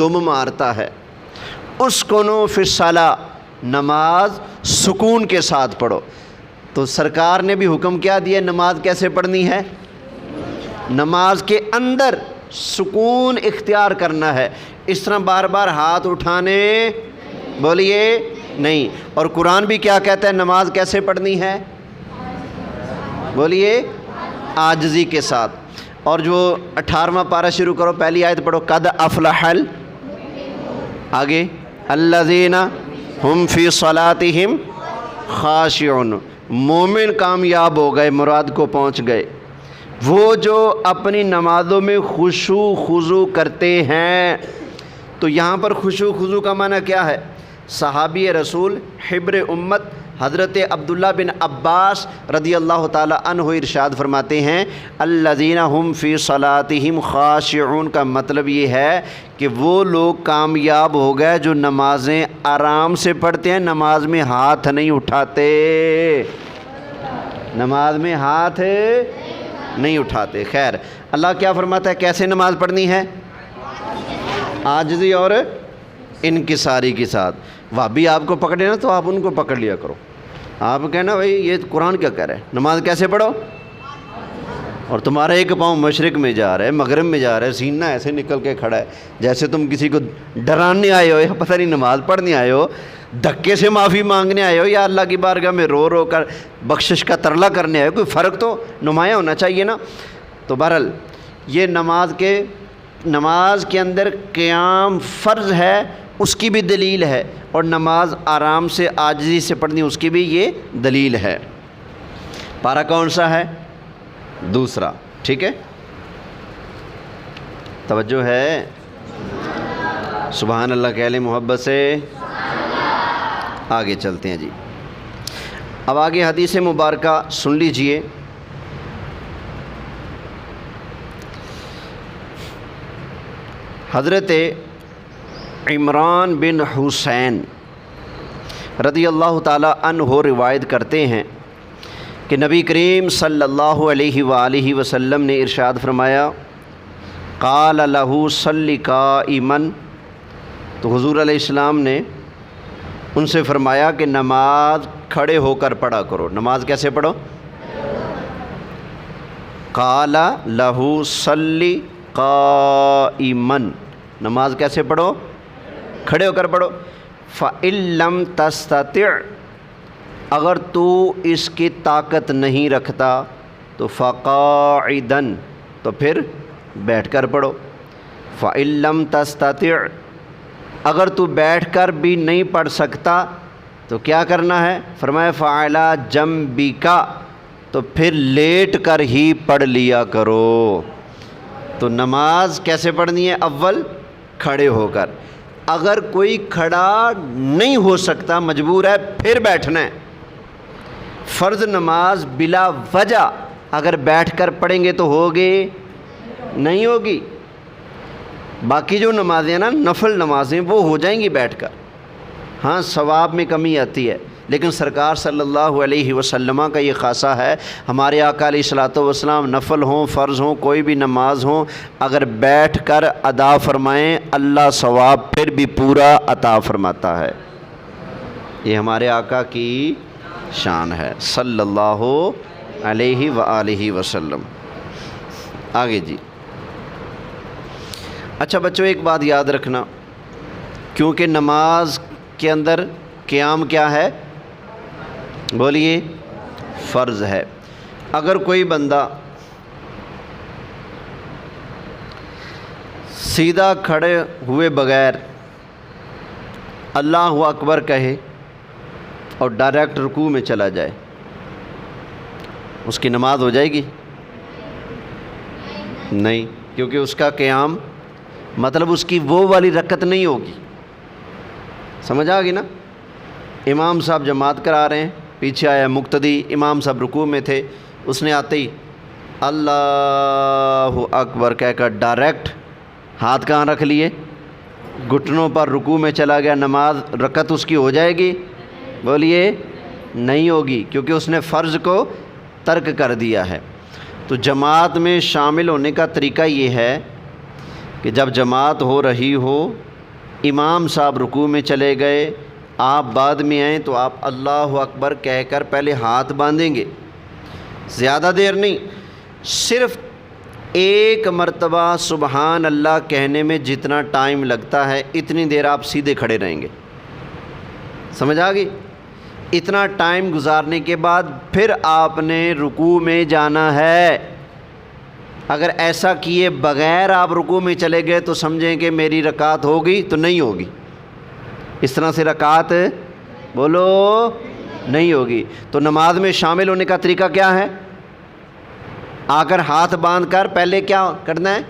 دم مارتا ہے، اسکنوا فی الصلاۃ، نماز سکون کے ساتھ پڑھو۔ تو سرکار نے بھی حکم کیا دیا نماز کیسے پڑھنی ہے؟ نماز کے اندر سکون اختیار کرنا ہے، اس طرح بار بار ہاتھ اٹھانے بولیے نہیں۔ اور قرآن بھی کیا کہتا ہے نماز کیسے پڑھنی ہے؟ بولیے عاجزی کے ساتھ۔ اور جو 18واں پارہ شروع کرو، پہلی آیت پڑھو، قد افلح آگے الذین ہم فی صلاتہم خاشعون، مومن کامیاب ہو گئے، مراد کو پہنچ گئے، وہ جو اپنی نمازوں میں خشوع خضوع کرتے ہیں۔ تو یہاں پر خشوع خضوع کا معنی کیا ہے؟ صحابی رسول حبر امت حضرت عبداللہ بن عباس رضی اللہ تعالی عنہ ارشاد فرماتے ہیں الذین ہم فی صلاتہم خاشعون کا مطلب یہ ہے کہ وہ لوگ کامیاب ہو گئے جو نمازیں آرام سے پڑھتے ہیں، نماز میں ہاتھ نہیں اٹھاتے، نماز میں ہاتھ نہیں اٹھاتے۔ خیر، اللہ کیا فرماتا ہے کیسے نماز پڑھنی ہے؟ عاجزی اور انکساری کے ساتھ۔ وہابی آپ کو پکڑے نا تو آپ ان کو پکڑ لیا کرو، آپ کہنا بھائی یہ قرآن کیا کہہ رہا ہے، نماز کیسے پڑھو؟ اور تمہارا ایک پاؤں مشرق میں جا رہا ہے، مغرب میں جا رہا ہے، سینہ ایسے نکل کے کھڑا ہے جیسے تم کسی کو ڈرانے آئے ہو یا پتہ نہیں نماز پڑھنے آئے ہو، دھکے سے معافی مانگنے آئے ہو یا اللہ کی بارگاہ میں رو رو کر بخشش کا ترلا کرنے آئے ہو، کوئی فرق تو نمایاں ہونا چاہیے نا۔ تو بہرحال یہ نماز کے اندر قیام فرض ہے، اس کی بھی دلیل ہے، اور نماز آرام سے عاجزی سے پڑھنی اس کی بھی یہ دلیل ہے۔ پارہ کون سا ہے؟ دوسرا، ٹھیک ہے، توجہ ہے، سبحان اللہ کہہ لیں محبت سے۔ آگے چلتے ہیں جی، اب آگے حدیث مبارکہ سن لیجئے۔ حضرت عمران بن حسین رضی اللہ تعالی عنہ روایت کرتے ہیں کہ نبی کریم صلی اللہ علیہ وآلہ وسلم نے ارشاد فرمایا قال لہ صلی قائما، تو حضور علیہ السلام نے ان سے فرمایا کہ نماز کھڑے ہو کر پڑھا کرو۔ نماز کیسے پڑھو؟ قال لہ صلی قائما، نماز کیسے پڑھو؟ کھڑے ہو کر پڑھو۔ فَإِن لَمْ تَسْتَطِعْ، اگر تو اس کی طاقت نہیں رکھتا تو فَقَاعِدًا، تو پھر بیٹھ کر پڑھو۔ فَإِن لَمْ تَسْتَطِعْ، اگر تو بیٹھ کر بھی نہیں پڑھ سکتا تو کیا کرنا ہے؟ فرمایا فَعَلَىٰ جَنبِكَ، تو پھر لیٹ کر ہی پڑھ لیا کرو۔ تو نماز کیسے پڑھنی ہے؟ اول کھڑے ہو کر، اگر کوئی کھڑا نہیں ہو سکتا مجبور ہے پھر بیٹھنا ہے۔ فرض نماز بلا وجہ اگر بیٹھ کر پڑھیں گے تو ہوگی نہیں ہوگی، باقی جو نمازیں نا نفل نمازیں وہ ہو جائیں گی بیٹھ کر، ہاں ثواب میں کمی آتی ہے، لیکن سرکار صلی اللہ علیہ وسلم کا یہ خاصہ ہے، ہمارے آقا علیہ الصلوۃ والسلام نفل ہوں فرض ہوں کوئی بھی نماز ہوں اگر بیٹھ کر ادا فرمائیں اللہ ثواب پھر بھی پورا عطا فرماتا ہے۔ یہ ہمارے آقا کی شان ہے صلی اللہ علیہ وآلہ وسلم۔ آگے جی، اچھا بچوں ایک بات یاد رکھنا، کیونکہ نماز کے اندر قیام کیا ہے؟ بولیے فرض ہے۔ اگر کوئی بندہ سیدھا کھڑے ہوئے بغیر اللہ اکبر کہے اور ڈائریکٹ رکوع میں چلا جائے، اس کی نماز ہو جائے گی؟ نہیں، کیونکہ اس کا قیام مطلب اس کی وہ والی رکعت نہیں ہوگی۔ سمجھ آ گئی نا؟ امام صاحب جماعت کرا رہے ہیں، پیچھے آیا مقتدی، امام صاحب رکوع میں تھے، اس نے آتے ہی اللہ اکبر کہہ کر ڈائریکٹ ہاتھ کہاں رکھ لیے؟ گھٹنوں پر، رکوع میں چلا گیا، نماز رکعت اس کی ہو جائے گی؟ بولیے نہیں ہوگی، کیونکہ اس نے فرض کو ترک کر دیا ہے۔ تو جماعت میں شامل ہونے کا طریقہ یہ ہے کہ جب جماعت ہو رہی ہو امام صاحب رکوع میں چلے گئے، آپ بعد میں آئیں تو آپ اللہ اکبر کہہ کر پہلے ہاتھ باندھیں گے، زیادہ دیر نہیں، صرف ایک مرتبہ سبحان اللہ کہنے میں جتنا ٹائم لگتا ہے اتنی دیر آپ سیدھے کھڑے رہیں گے، سمجھ آ گئی؟ اتنا ٹائم گزارنے کے بعد پھر آپ نے رکوع میں جانا ہے۔ اگر ایسا کیے بغیر آپ رکوع میں چلے گئے تو سمجھیں کہ میری رکعت ہوگی، تو نہیں ہوگی، اس طرح سے رکعت بولو نہیں ہوگی۔ تو نماز میں شامل ہونے کا طریقہ کیا ہے؟ آ کر ہاتھ باندھ کر پہلے کیا کرنا ہے؟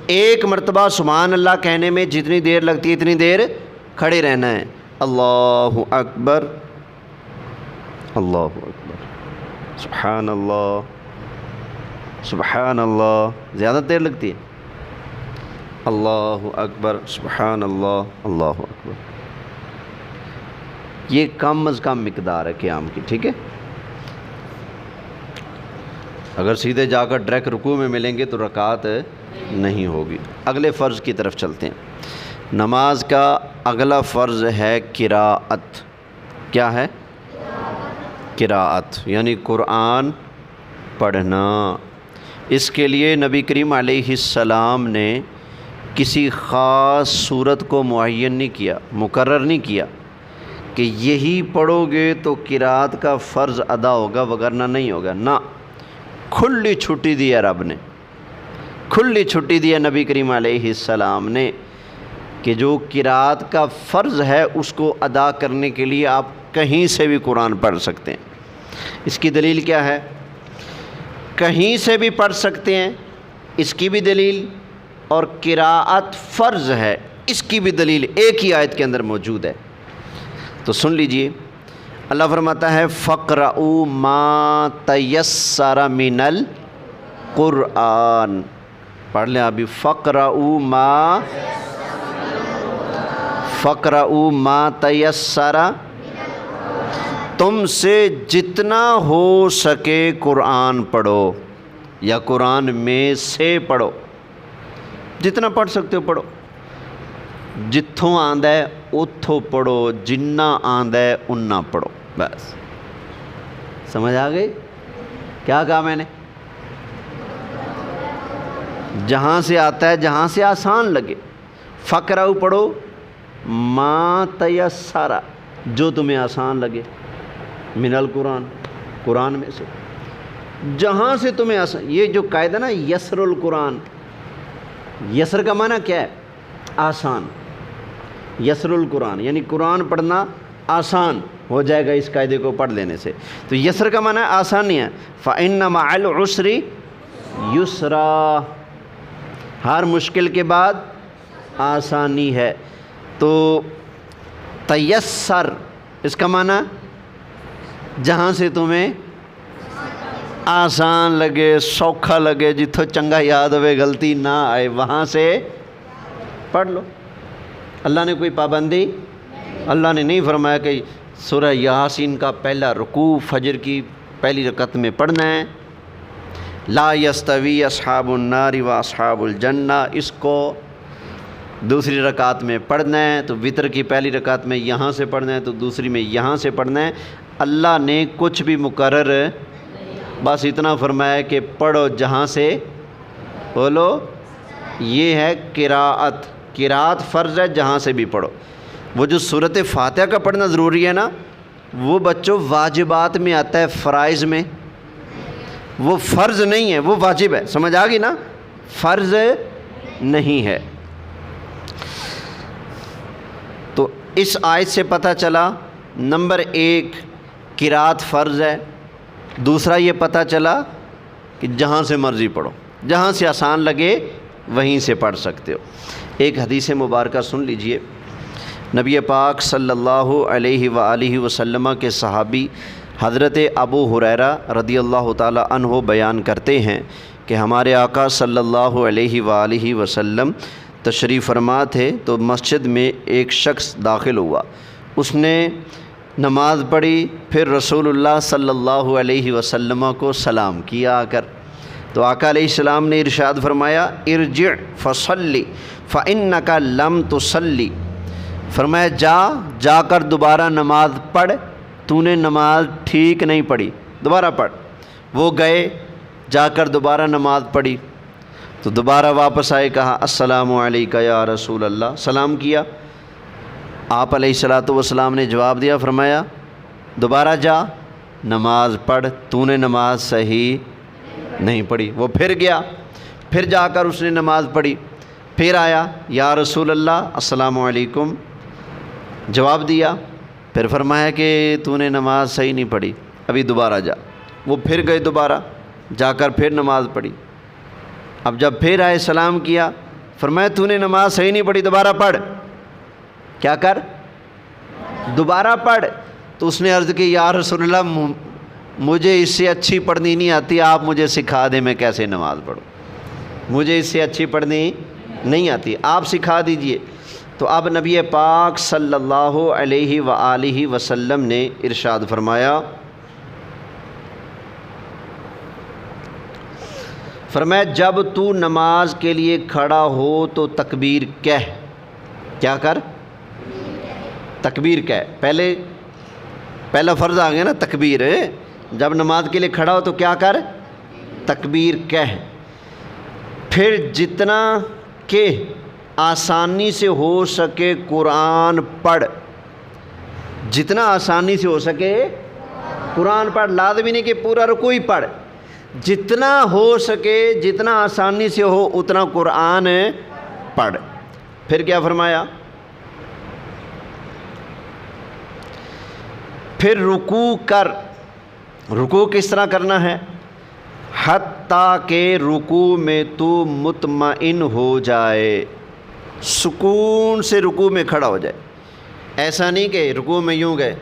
ایک مرتبہ سبحان اللہ کہنے میں جتنی دیر لگتی ہے اتنی دیر کھڑے رہنا ہے۔ اللہ اکبر، اللہ اکبر، سبحان اللہ، سبحان اللہ، زیادہ دیر لگتی ہے، اللہ اکبر، سبحان اللہ، اللہ اکبر۔ یہ کم از کم مقدار ہے قیام کی، ٹھیک ہے؟ اگر سیدھے جا کر ڈائریکٹ رکوع میں ملیں گے تو رکعت نہیں ہوگی۔ اگلے فرض کی طرف چلتے ہیں۔ نماز کا اگلا فرض ہے قراءت۔ کیا ہے؟ قراءت، یعنی قرآن پڑھنا۔ اس کے لیے نبی کریم علیہ السلام نے کسی خاص صورت کو معین نہیں کیا، مقرر نہیں کیا کہ یہی پڑھو گے تو قراءت کا فرض ادا ہوگا وگرنہ نہیں ہوگا، نہ، کھلی چھٹی دی ہے رب نے، کھلی چھٹی دی ہے نبی کریم علیہ السلام نے کہ جو قراءت کا فرض ہے اس کو ادا کرنے کے لیے آپ کہیں سے بھی قرآن پڑھ سکتے ہیں۔ اس کی دلیل کیا ہے؟ کہیں سے بھی پڑھ سکتے ہیں، اس کی بھی دلیل، اور قراءت فرض ہے اس کی بھی دلیل ایک ہی آیت کے اندر موجود ہے۔ تو سن لیجئے، اللہ فرماتا ہے فَقْرَؤُوا مَا تَيَسَّرَ مِنَ الْقُرْآنِ، پڑھ لیں ابھی، فَقْرَؤُوا مَا تَيَسَّرَ، تم سے جتنا ہو سکے قرآن پڑھو، یا قرآن میں سے پڑھو، جتنا پڑھ سکتے ہو پڑھو، جتھوں آندا ہے اتھوں پڑھو، جنہ آندا ہے انہ پڑھو، بس۔ سمجھ آ گئی؟ کیا کہا میں نے؟ جہاں سے آتا ہے، جہاں سے آسان لگے، فقرؤ پڑھو، ما تیسر، جو تمہیں آسان لگے، من القرآن، قرآن میں سے، جہاں سے تمہیں آسان۔ یہ جو قاعدہ نا یسر القرآن، یسر کا معنی کیا ہے؟ آسان، یسر القرآن یعنی قرآن پڑھنا آسان ہو جائے گا اس قاعدے کو پڑھ لینے سے۔ تو یسر کا معنی آسان نہیں ہے، فَإِنَّ مَعَ الْعُسْرِ یسرا، ہر مشکل کے بعد آسانی ہے۔ تو تیسر اس کا معنی جہاں سے تمہیں آسان لگے، سوکھا لگے، جتھوں چنگا یاد ہوئے، غلطی نہ آئے، وہاں سے پڑھ لو۔ اللہ نے کوئی پابندی، اللہ نے نہیں فرمایا کہ سورہ یاسین کا پہلا رکوع فجر کی پہلی رکعت میں پڑھنا ہے، لا یستوی اصحاب النار و اصحاب الجنہ، اس کو دوسری رکعت میں پڑھنا ہے، تو وتر کی پہلی رکعت میں یہاں سے پڑھنا ہے تو دوسری میں یہاں سے پڑھنا ہے۔ اللہ نے کچھ بھی مقرر، بس اتنا فرمایا کہ پڑھو جہاں سے، بولو، یہ ہے قراءت۔ قراءت فرض ہے، جہاں سے بھی پڑھو۔ وہ جو سورۃ فاتحہ کا پڑھنا ضروری ہے نا، وہ بچوں واجبات میں آتا ہے، فرائض میں، وہ فرض نہیں ہے، وہ واجب ہے، سمجھ آ گئی نا، فرض نہیں ہے۔ تو اس آیت سے پتہ چلا، نمبر ایک قراءت فرض ہے، دوسرا یہ پتہ چلا کہ جہاں سے مرضی پڑھو، جہاں سے آسان لگے وہیں سے پڑھ سکتے ہو۔ ایک حدیث مبارکہ سن لیجئے، نبی پاک صلی اللہ علیہ وآلہ وسلم کے صحابی حضرت ابو ہریرہ رضی اللہ تعالی عنہ بیان کرتے ہیں کہ ہمارے آقا صلی اللہ علیہ وآلہ وسلم تشریف فرما تھے تو مسجد میں ایک شخص داخل ہوا، اس نے نماز پڑھی، پھر رسول اللہ صلی اللہ علیہ وسلم کو سلام کیا آ کر، تو آقا علیہ السلام نے ارشاد فرمایا ارجع فصلی فإنک لم تصلی، فرمایا جا کر دوبارہ نماز پڑھ، تو نے نماز ٹھیک نہیں پڑھی، دوبارہ پڑھ۔ وہ گئے، جا کر دوبارہ نماز پڑھی، تو دوبارہ واپس آئے، کہا السلام علیکہ یا رسول اللہ، سلام کیا۔ آپ علیہ الصلوۃ والسلام نے جواب دیا، فرمایا دوبارہ جا نماز پڑھ، تو نے نماز صحیح نہیں پڑھی۔ وہ پھر گیا، پھر جا کر اس نے نماز پڑھی، پھر آیا، یا رسول اللہ السلام علیکم، جواب دیا، پھر فرمایا کہ تو نے نماز صحیح نہیں پڑھی، ابھی دوبارہ جا۔ وہ پھر گئے، دوبارہ جا کر پھر نماز پڑھی۔ اب جب پھر آئے، سلام کیا، فرمایا تو نے نماز صحیح نہیں پڑھی، دوبارہ پڑھ۔ کیا کر؟ دوبارہ پڑھ۔ تو اس نے عرض کی یا رسول اللہ مجھے اس سے اچھی پڑھنی نہیں آتی، آپ مجھے سکھا دیں میں کیسے نماز پڑھوں، مجھے اس سے اچھی پڑھنی نہیں آتی، آپ سکھا دیجئے۔ تو اب نبی پاک صلی اللہ علیہ وآلہ وسلم نے ارشاد فرمایا، جب تو نماز کے لیے کھڑا ہو تو تکبیر کہہ۔ کیا کر؟ تکبیر کہہ۔ پہلا فرض آ گیا نا تکبیر، جب نماز کے لیے کھڑا ہو تو کیا کر؟ تکبیر کہہ۔ پھر جتنا کہ آسانی سے ہو سکے قرآن پڑھ، جتنا آسانی سے ہو سکے قرآن پڑھ، لازمی نہیں کہ پورا رکوع ہی پڑھ، جتنا ہو سکے، جتنا آسانی سے ہو اتنا قرآن پڑھ۔ پھر کیا فرمایا؟ پھر رکوع کر۔ رکوع کس طرح کرنا ہے؟ حتیٰ کہ رکوع میں تو مطمئن ہو جائے، سکون سے رکوع میں کھڑا ہو جائے۔ ایسا نہیں کہ رکوع میں یوں گئے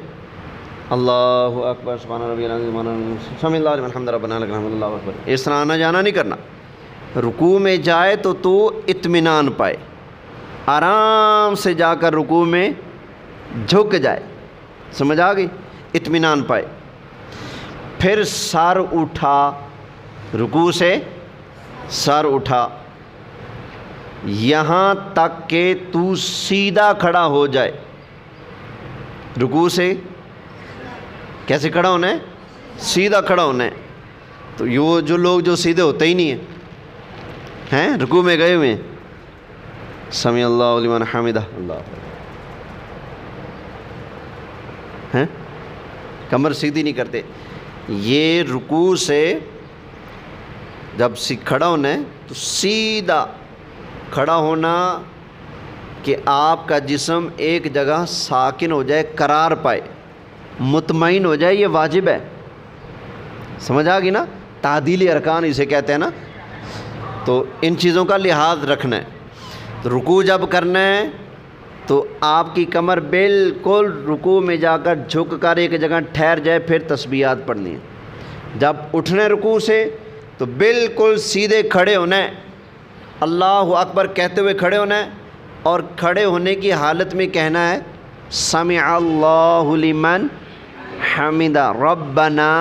اللہ اکبر سبحان ربی العظیم سمی اللہ علیہ الحمد ربنا لک الحمد اللہ اکبر، اس طرح آنا جانا نہیں کرنا۔ رکوع میں جائے تو اطمینان پائے، آرام سے جا کر رکوع میں جھک جائے، سمجھ آ گئی؟ اطمینان پائے۔ پھر سر اٹھا، رکوع سے سر اٹھا یہاں تک کہ تو سیدھا کھڑا ہو جائے۔ رکوع سے کیسے کھڑا ہونا ہے؟ سیدھا کھڑا ہونا ہے۔ تو یہ جو لوگ جو سیدھے ہوتے ہی نہیں ہیں رکوع میں گئے ہوئے ہیں، سمیع اللہ لمن حمدہ، اللہ ہیں، کمر سیدھی نہیں کرتے۔ یہ رکوع سے جب کھڑا ہونا ہے تو سیدھا کھڑا ہونا کہ آپ کا جسم ایک جگہ ساکن ہو جائے، قرار پائے، مطمئن ہو جائے، یہ واجب ہے۔ سمجھ آ گئی نا؟ تعدیل ارکان اسے کہتے ہیں نا۔ تو ان چیزوں کا لحاظ رکھنا ہے۔ تو رکوع جب کرنا ہے تو آپ کی کمر بالکل رکوع میں جا کر جھک کر ایک جگہ ٹھہر جائے، پھر تسبیحات پڑھنی ہے۔ جب اٹھنا ہے رکوع سے تو بالکل سیدھے کھڑے ہونا ہے، اللہ اکبر کہتے ہوئے کھڑے ہونا ہے، اور کھڑے ہونے کی حالت میں کہنا ہے سمع اللہ لمن حمدہ ربنا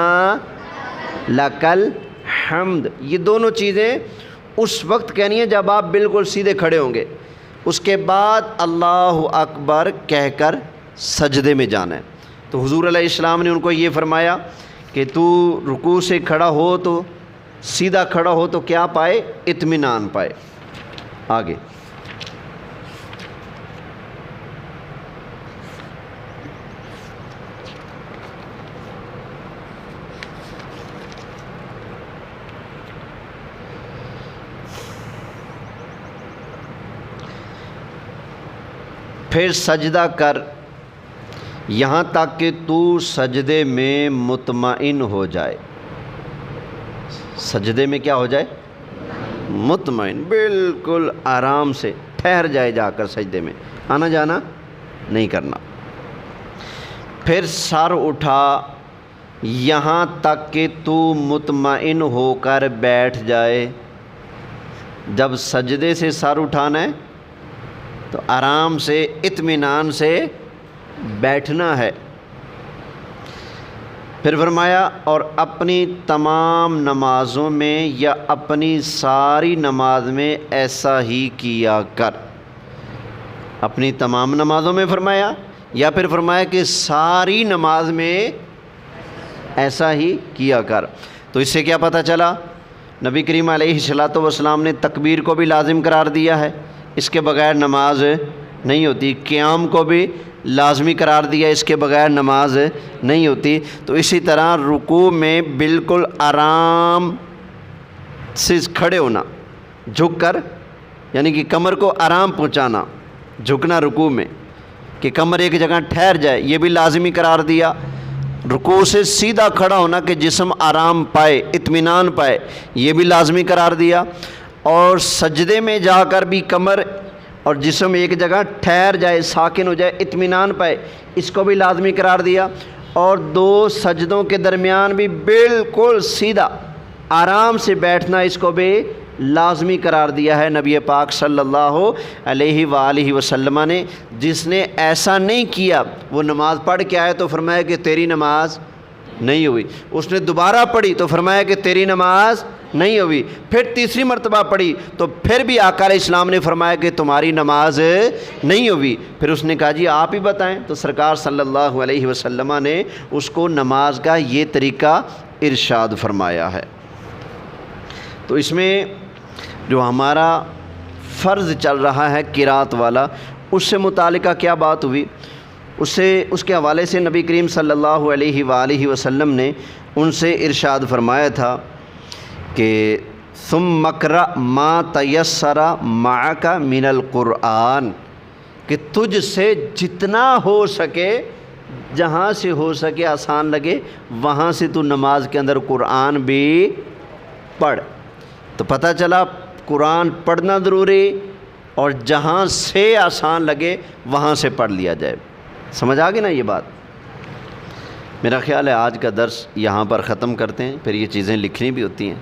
لک الحمد۔ یہ دونوں چیزیں اس وقت کہنی ہے جب آپ بالکل سیدھے کھڑے ہوں گے۔ اس کے بعد اللہ اکبر کہہ کر سجدے میں جانا ہے۔ تو حضور علیہ السلام نے ان کو یہ فرمایا کہ تو رکوع سے کھڑا ہو تو سیدھا کھڑا ہو تو کیا پائے؟ اطمینان پائے۔ آگے پھر سجدہ کر یہاں تک کہ تو سجدے میں مطمئن ہو جائے۔ سجدے میں کیا ہو جائے؟ مطمئن، بالکل آرام سے ٹھہر جائے، جا کر سجدے میں آنا جانا نہیں کرنا۔ پھر سر اٹھا یہاں تک کہ تو مطمئن ہو کر بیٹھ جائے۔ جب سجدے سے سر اٹھانا ہے تو آرام سے اطمینان سے بیٹھنا ہے۔ پھر فرمایا اور اپنی تمام نمازوں میں یا اپنی ساری نماز میں ایسا ہی کیا کر. اپنی تمام نمازوں میں فرمایا یا پھر فرمایا کہ ساری نماز میں ایسا ہی کیا کر. تو اس سے کیا پتہ چلا؟ نبی کریم علیہ الصلوۃ والسلام نے تکبیر کو بھی لازم قرار دیا ہے، اس کے بغیر نماز نہیں ہوتی. قیام کو بھی لازمی قرار دیا، اس کے بغیر نماز نہیں ہوتی. تو اسی طرح رکوع میں بالکل آرام سے کھڑے ہونا، جھک کر، یعنی کہ کمر کو آرام پہنچانا، جھکنا رکوع میں کہ کمر ایک جگہ ٹھہر جائے، یہ بھی لازمی قرار دیا. رکوع سے سیدھا کھڑا ہونا کہ جسم آرام پائے، اطمینان پائے، یہ بھی لازمی قرار دیا. اور سجدے میں جا کر بھی کمر اور جسم ایک جگہ ٹھہر جائے، ساکن ہو جائے، اطمینان پائے، اس کو بھی لازمی قرار دیا. اور دو سجدوں کے درمیان بھی بالکل سیدھا آرام سے بیٹھنا، اس کو بھی لازمی قرار دیا ہے نبی پاک صلی اللہ علیہ وآلہ وسلم نے. جس نے ایسا نہیں کیا وہ نماز پڑھ کے آئے تو فرمایا کہ تیری نماز نہیں ہوئی. اس نے دوبارہ پڑھی تو فرمایا کہ تیری نماز نہیں ہوئی. پھر تیسری مرتبہ پڑھی تو پھر بھی آقا علیہ السلام نے فرمایا کہ تمہاری نماز نہیں ہوئی. پھر اس نے کہا جی آپ ہی بتائیں. تو سرکار صلی اللہ علیہ وسلم نے اس کو نماز کا یہ طریقہ ارشاد فرمایا ہے. تو اس میں جو ہمارا فرض چل رہا ہے قرات والا، اس سے متعلقہ کیا بات ہوئی، اس کے حوالے سے نبی کریم صلی اللہ علیہ وآلہ وسلم نے ان سے ارشاد فرمایا تھا کہ ثم اقرأ ما تیسر معک من القرآن، کہ تجھ سے جتنا ہو سکے، جہاں سے ہو سکے آسان لگے وہاں سے تو نماز کے اندر قرآن بھی پڑھ. تو پتہ چلا قرآن پڑھنا ضروری، اور جہاں سے آسان لگے وہاں سے پڑھ لیا جائے. سمجھ آ گئی نا یہ بات؟ میرا خیال ہے آج کا درس یہاں پر ختم کرتے ہیں، پھر یہ چیزیں لکھنی بھی ہوتی ہیں.